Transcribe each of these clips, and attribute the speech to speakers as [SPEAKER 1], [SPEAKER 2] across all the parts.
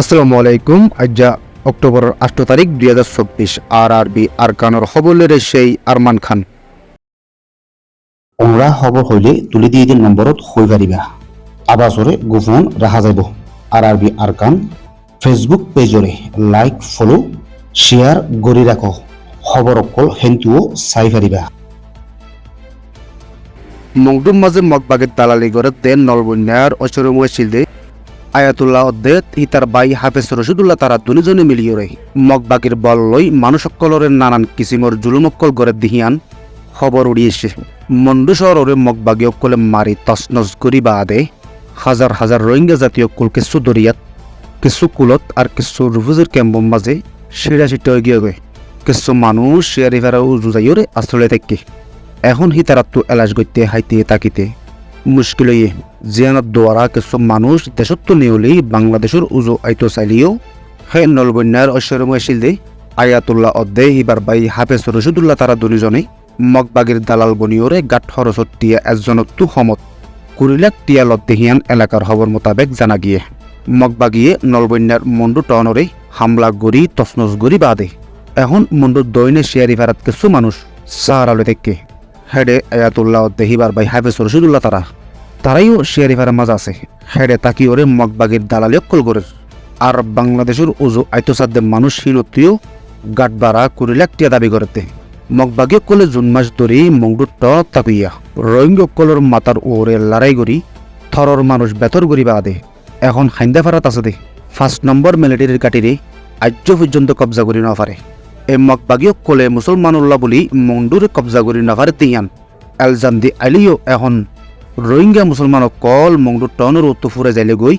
[SPEAKER 1] আসসালামু আলাইকুম। আজ অক্টোবর 8 তারিখ 2024। আরআরবি আরকানের খবরের সেই আরমান খান।
[SPEAKER 2] ওমরা খবর হইলে তুলি দিয়ে দিন নম্বরত হই পারিবা। আবাসরে গোপন রাখা যাব। আরআরবি আরকান ফেসবুক পেজরে লাইক ফলো শেয়ার গড়ি রাখো। খবর অকল হেন্তুও চাই পারিবা।
[SPEAKER 1] মংডুম মাঝে মগবাগের দালালি করে দেন নলবন্যার অচরমুয়ে শিলদে আয়াতুল্লাহ অদ্দেত ইতার বাই হাফেজ রশিদুল্লাহ তারা দুজনে মিলিয়ে মগবাগের বল লই মানুষ সকলের নানান কিসিমর জুলুমক্কল গড়ে দিহিয়ান খবর উড়িয়েছে। মন্ডু শহরে মগবাগী অকলে মারি তসনস করি বাদে হাজার হাজার রোহিঙ্গা জাতীয় কুল কিছু দরিয়াত কিছু কুলত আর কিছু রিফিউজির ক্যাম্পর মাঝে সিঁড়া সিটে হয়ে গিয়ে কিছু মানুষ শেয়ারি ফেরা উজুজাইরে আশ্রয় থাকে। এখন হিতারাত্তু এলাচ গইতে হাইতে তাকিতে মুশকিল হইয়ে জিয়ানত দোয়ারা কিছু মানুষ দেশত্ব নিয়লেই বাংলাদেশের উজু আইতো চাইলিও হে নলবন্যার ঐশ্বর্যময় শিলদে আয়াতুল্লাহ অদ্দে হিবার বাই হাফেজ রশিদুল্লাহ তারা দুজনে মগবাগের দালাল বনিয়রে গাঠ খরচত টিয়া একজনত্তু সমত 20 লাখ টিয়া লদ্দেহিয়ান এলাকার খবর মোতাবেক জানা গিয়ে মগবাগিয়ে নলবন্যার মন্ডু টনরে হামলা গড়ি তসনস গড়ি বাদে এখন মন্ডুর দৈনে শেয়ারি ফেরাত কিছু মানুষ সাহারালে থেকে হেডে আয়াতুল্লাহ দেহিবার বাই হাফেজ রশিদুল্লাহ তারাইও শেয়ারি ফেরার মাঝে আছে। হেডে তাকি ওরে মগবাগির দালালি অক্কল করে আর বাংলাদেশের উজু আইতসাদ্দে মানুষ হীনত্রিও গাট বাড়া 20 লাখ টিয়া দাবি করতে মগবাগী অক্কলে জুন মাস ধরে মংডুর ট তাকুইয়া রোহিঙ্গা অক্কলের মাতার ওরে লড়াই করি থরর মানুষ বেতর করি বাদে এখন হাইন্দা ফেরাত আছে দে 5 নম্বর মিলিটারির কাটিরে আজ্য পর্যন্ত কবজা করি না পারে। এই মগবাগী অক্কলে মুসলমানুল্লাহ বলি মংডুরে কবজা করি না পারে তিহান এলজাম দি আইলিও এখন রোহিঙ্গা মুসলমান অকল মংডুর টনের উত্তর ফুরে যাইলে গই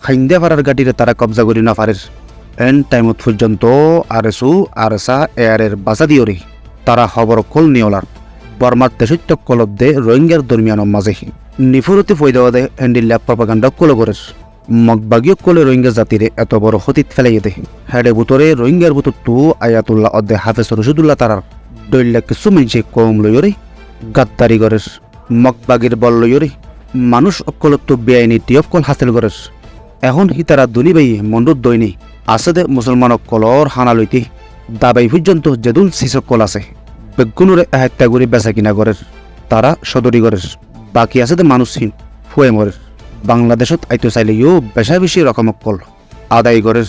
[SPEAKER 1] হাইন্দা ফারার গাটিরে তারা কবজা করি না পারে। এন টাইমত পর্যন্ত আরএসু আরএসা এয়ারের বাসা দিওরে তারা খবর অকল নিয়লার বর্মার দেশত্য কলব্দে রোহিঙ্গার দরমিয়ানের মাঝে নিফুরতি ফৈদাওয়াদে এন্ডিল্লা প্রপাগান্ডা কল করে মগবাগী কলে রোহিঙ্গা জাতিরে এত বড় ক্ষতিত ফেলাইয়ে দে হেডে বুতরে রোহিঙ্গার বুতর তু আয়াতুল্লাহ অদ্দে হাফেজ রশিদুল্লাহ তারার দৈল্লা কিছু মানুষে কম লইরে গাদ্দারি করে মগবাগির বল লইরে মানুষ অকলত বেআইনি টিয়কল হাসিল করে। এখন হিতারা দুনি বাই মন্ডুর দৈনি আছে দে মুসলমান অকলর হানা লইতে দাবাই পর্যন্ত যেদুল শিশকল আছে বেগুনুরে হত্যা করে বেচা কিনা করে তারা সদরি করে বাকি আছে দে মানুষহীন ফুয়ে মরে বাংলাদেশত আইতো চাইলেও বেশা বেশি রকম অকল আদায় করে।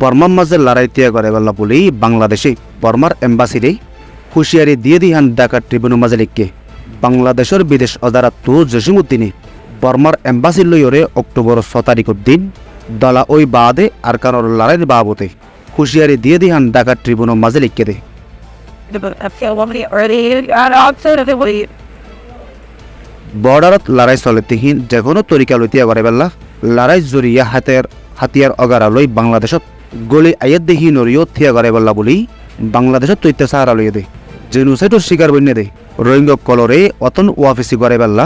[SPEAKER 1] বর্মার মাঝে লড়াই তিয়া করে বললা বলেই বাংলাদেশে বর্মার এম্বাসিরে হুঁশিয়ারি দিয়ে দিহান ঢাকা ট্রিবিউনের মাঝে লিখকে বাংলাদেশের বিদেশ অদারাত্তু জসিমুদ্দিনে বর্মার এম্বাসি লইরে অক্টোবর 6 তারিখের দিন দলা ওই বাদে আরকানোর লড়াইয়ের বাবতে হুঁশিয়ারি দিয়ে দিহান ঢাকা ট্রিবিউনের মাঝে লিখকে দে বর্ডারত লড়াই চলে তিহিন যে কোনো তরিকা লইতিয়া করে বেলা লড়াই জড়িয়া হাতিয়ার অগারা লই বাংলাদেশত গলি আয়াত দেহি নরিও থিয়া করে বললা বলি বাংলাদেশত তৈতে সাহারা লইয়ে দে জেনুসাইডর শিকার বন্যে দে রোহিঙ্গা কলরে অতন ওয়াফিসি করে বেল্লা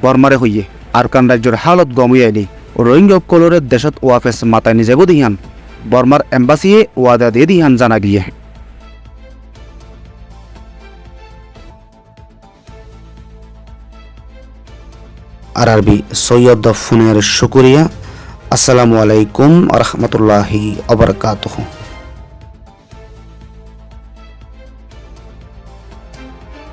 [SPEAKER 1] বর্মারে হইয়ে আরকান রাজ্যের হালত গমিয়ে আইলি রোহিঙ্গা কলরে দেশত ওয়াফেস মাতায় নিজেব দিহান বর্মার এম্বাসিয়ে ওয়াদা দিয়ে দিহান জানা গিয়ে।
[SPEAKER 2] আরআরবি সৈয়দ ফোনের শুকরিয়া। আসসালামু আলাইকুম আ রহমতুল্লাহি আবরকাতুহু।